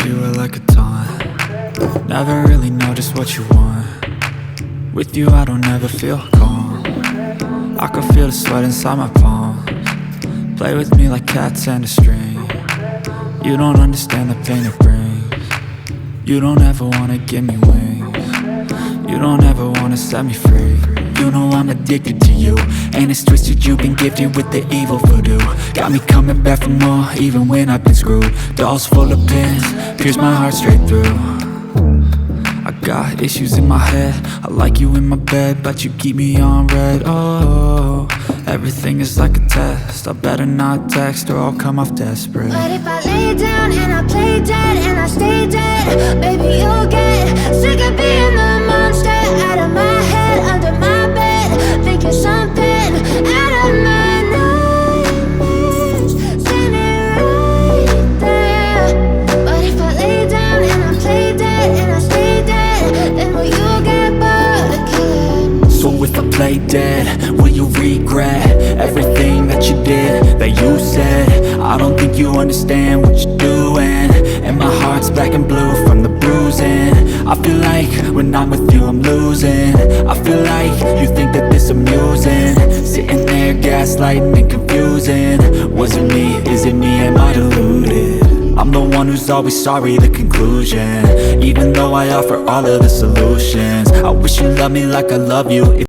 you were like a taunt. Never really know just what you want. With you I don't ever feel calm. I can feel the sweat inside my palms. Play with me like cats and a string. You don't understand the pain it brings. You don't ever wanna give me wings. You don't ever wanna set me free. You know I'm addicted to you, and it's twisted, you've been gifted with the evil voodoo. Got me coming back for more, even when I've been screwed. Dolls full of pins, pierce my heart straight through. I got issues in my head, I like you in my bed, but you keep me on red. Oh, everything is like a test, I better not text or I'll come off desperate. But if I lay down and I play dead and I stay dead, baby you'll get sick of being the monster out of my head, under my bed, thinking something out of my nightmares, standing right there. But if I lay down and I play dead and I stay dead, then will you get bored of killing me? So if I play dead, will you regret everything that you did, that you said? I don't think you understand what you're doing, and my heart's black and blue from the bruising. I feel like when I'm with you I'm losing. I feel like you think that this amusing, sitting there gaslighting and confusing. Was it me? Is it me? Am I deluded? I'm the one who's always sorry, the conclusion. Even though I offer all of the solutions, I wish you loved me like I love you.